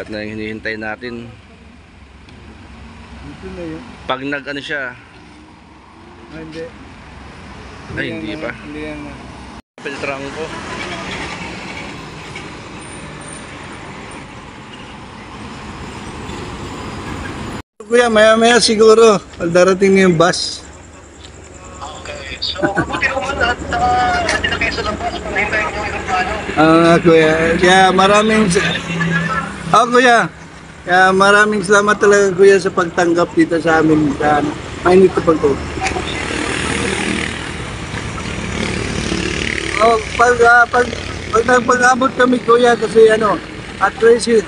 At na hinihintay natin. Dito na yun. Pag nag-ano siya. Hindi. Ay, hindi pa. Hindi yan. Filtrang ko. Kuya, maya-maya siguro. Darating na yung bus. Okay. So, mabuti naman at hindi na kayo sa labas kung hintayin nyo yung plano. Kuya. Kaya maraming... Kuya. Kaya maraming salamat talaga kuya sa pagtanggap dito sa amin. Mainit ko pag to. Pag-abot kami kuya kasi at least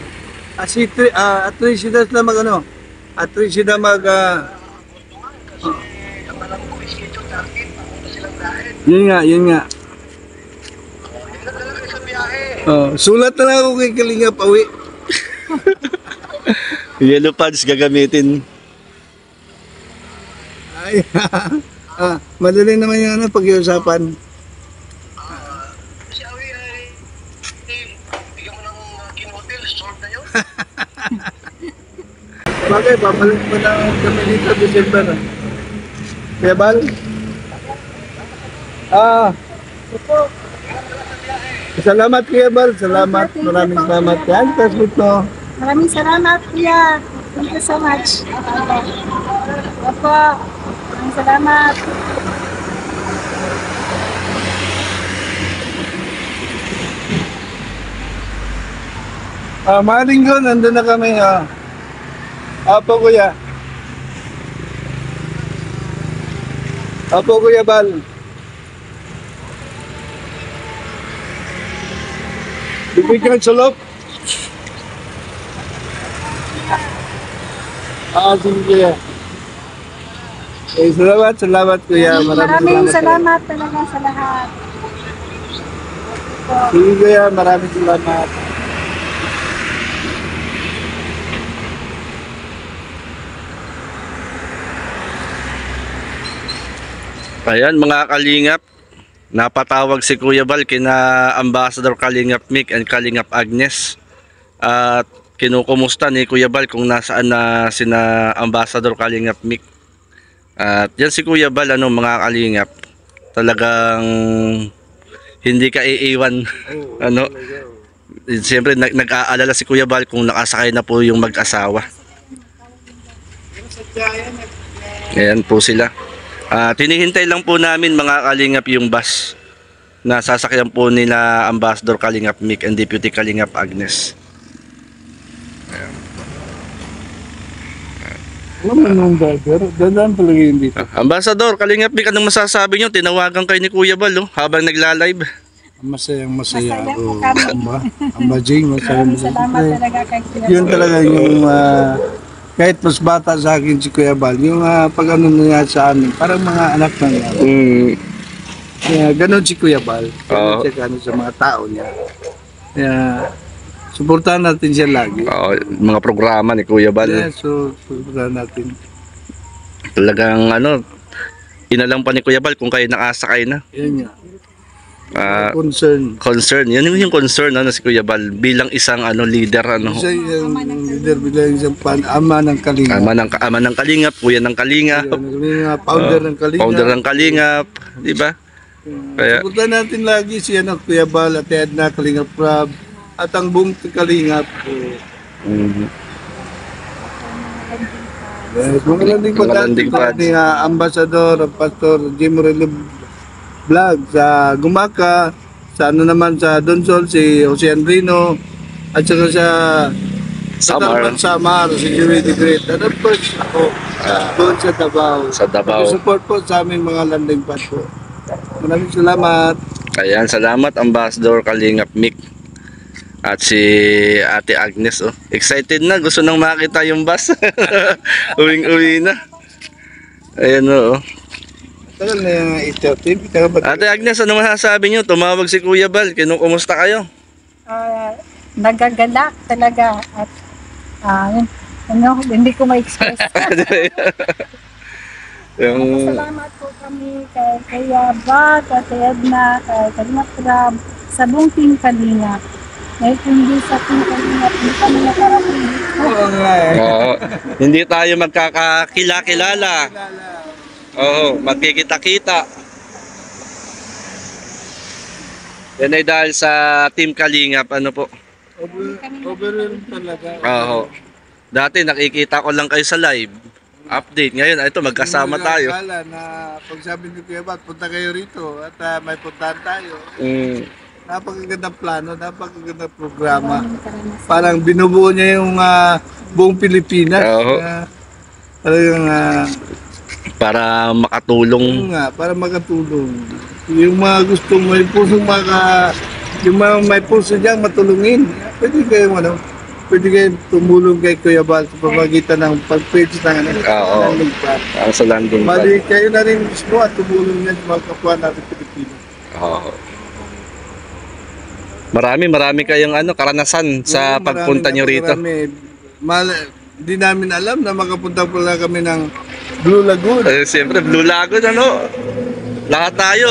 na mag at least na mag yun nga Hindi na talaga sa biyahe. sulat na lang ako kay Kalinga Pawi. Yellow pads gagamitin. Ay, madali naman yung pag-iusapan. Si Awi ay bigyan mo ng King Hotel, solve na yun. Bagay, babalik mo na kami dito December. Kuya Bal? Salamat Kuya Bal, salamat. Maraming salamat. Yan, Facebook to. Maraming salamat, Kuya. Thank you so much. Opo. Maraming salamat. Mga linggo, nandun na kami. Apo Kuya. Apo Kuya Bal. Bibigyan sa loob. Sige Kuya. Salamat Kuya. Maraming salamat talaga sa lahat. Sige Kuya, maraming salamat. Ayan mga kalingap, napatawag si Kuya Bal kina Ambassador Kalingap Mick and Kalingap Agnes. At kinukumusta ni Kuya Bal kung nasaan na sina Ambassador Kalingap Mick. At yan si Kuya Bal, mga kalingap, talagang hindi ka iiwan. Siyempre nag-aalala si Kuya Bal kung nakasakay na po yung mag-asawa. Ayan po sila. Tinihintay lang po namin mga kalingap yung bus na sasakyan po nila Ambassador Kalingap Mick and Deputy Kalingap Agnes. Alam mo nung driver, dadaan talaga yun dito. Ambassador Kalingap Mick, anong masasabi nyo? Tinawagan kayo ni Kuya Bal habang nagla-live. Masaya Masaya ako. po kami. Amba Jing, Maraming salamat talaga kay Kuya. Yun talaga yung kahit mas bata sa akin si Kuya Bal, yung pag ano niya sa amin, parang mga anak na niya. Kaya ganun si Kuya Bal. Ganun siya sa mga tao niya. Kaya suportahan natin siya lagi. Mga programa ni Kuya Bal. Yeah, so suportahan natin. Talagang inalam pa ni Kuya Bal kung kayo nakasakay na. Yan nga. Concern. Yan yung concern si Kuya Bal bilang isang leader Isa yung leader, bilang isang ama ng Kalingap. Ama ng Kalingap, kuya ng Kalingap. Founder ng Kalingap. Founder ng Kalingap, di ba? Kaya suportahan natin lagi si Kuya Bal at Edna Kalingap Rob at ang buong Kalingap. Mga landing pad ni Ambassador, Pastor Jim Morello Vlog sa Gumaka, sa sa Donsol si Jose Andrino, at saka sa Samar, si Security Great. And of course, ako doon sa Davao. Sa Davao. Support po sa aming mga landing pad po. Maraming salamat. Ayan, salamat Ambassador Kalingap Mick. At si Ate Agnes, excited na, gusto nang makita yung bus. Uwing-uwi na. Ayan Tagal na yung 8:30. Ate Agnes, ano masasabi nyo? Tumawag si Kuya Bal, kinukumusta kayo? Nagagalak talaga at hindi ko ma-express. Salamat po kami kay Kuya Bal, kay Edna, kay Kalingap Rob, sa buong team Kalingap. Dahil hindi sa pinakalingap, hindi kami nakarating dito. Oo nga eh. Oo. Hindi tayo magkakakilala. Oo, magkikita-kita. Yan ay dahil sa Team Kalingap, ano po. Overall talaga. Oo. Dati nakikita ko lang kayo sa live. Update. Ngayon, ito, magkasama tayo. Akala na pag sabi ni Kuya Bat, punta kayo rito at may puntahan tayo. Mm. Napakagandang plano, napakagandang programa. Parang binubuo niya yung buong Pilipinas. Oo. Talagang Para makatulong. yun nga, para makatulong. Yung mga gustong may puso yung mga may puso diyang matulungin. Pwede kayo tumulong kay Kuya Bal sa pamagitan ng pag-page ng Oo. landing pad. Sa landing pad. Bali, kayo na rin mismo at tumulong yan sa mga kapwa natin Pilipino. Oo. Marami kayong karanasan sa pagpunta nyo rito. Hindi namin alam na makapunta pala kami ng Blue Lagoon. Siyempre, Blue Lagoon, lahat tayo.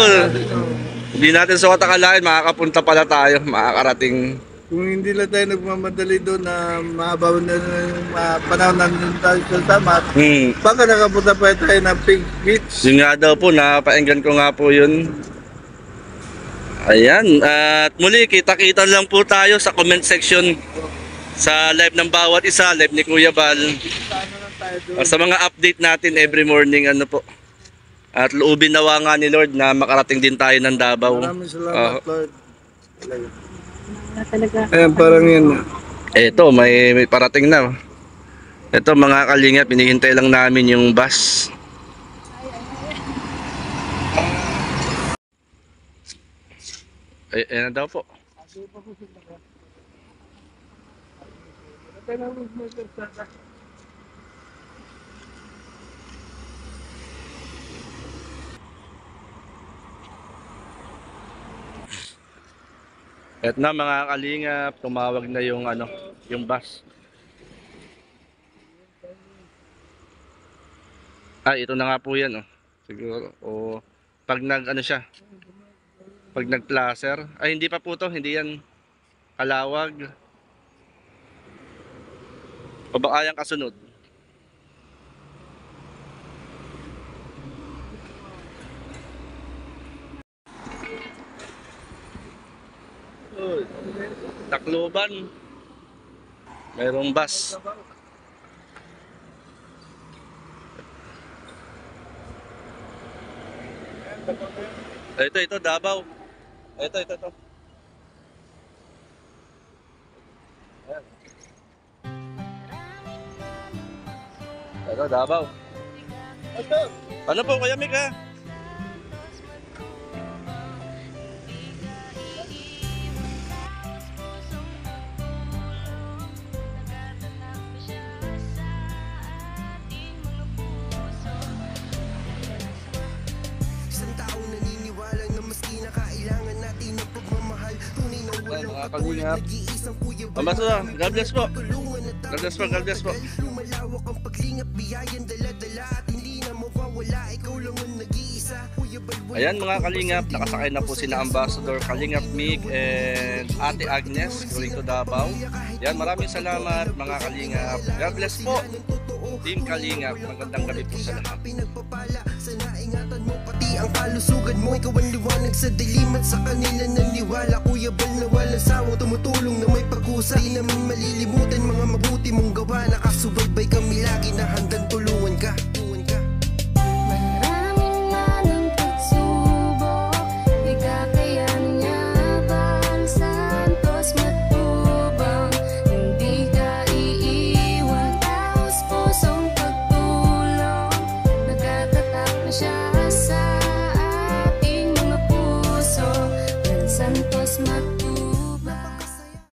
Hindi natin sa katakalain, makakapunta pala tayo, makakarating. Kung hindi lang tayo nagmamadali doon na mahaba na yung panahon na nandun tayo sa Samat, baka nakapunta pa tayo ng Pink Beach. Yun nga daw po, napainggan ko nga po yun. Ayan, at muli, kita-kita lang po tayo sa comment section sa live ng bawat isa, live ni Kuya Bal. Paano lang tayo doon? Sa mga update natin every morning, po. At loobin nawa nga ni Lord na makarating din tayo ng Davao. Maraming salamat, Lord. Talaga. Ayan, parang yan na. Eto, may parating na. Ito mga kalingap, hinihintay lang namin yung bus. Ayan na daw po. At na mga kalingap, tumawag na yung yung bus. Ito na nga po 'yan, Siguro pag siya. Pag nag-placer, hindi pa po 'to, hindi 'yan Kalawag. O baka yung kasunod. Tacloban. Mayroong bus. Ito, Davao. Ito. Ayan. Ito, Davao. Ano po, Kuya Mick, ha? Mga kalingap. Ambassador, God bless po. God bless po, God bless po. Lumalawak ang paglingap, biyayan dala-dala at hindi na mawawala, ikaw lang ang nag-iisa. Ayan mga kalingap, nakasakay na po sina Ambassador Kalingap Mick and Ate Agnes going to Davao. Yan, maraming salamat mga kalingap. God bless po. Team Kalingap, magandang gabi po sa lahat. Pinagpapala, sana ingatan mo pati ang kalusugan mo. Ikaw ang liwanag sa dilim at sa kanila naniwala. Kuya Bal na walang sawa, tumutulong na may pag-usa. Di namin malilimutan mga mabuti mong gawa.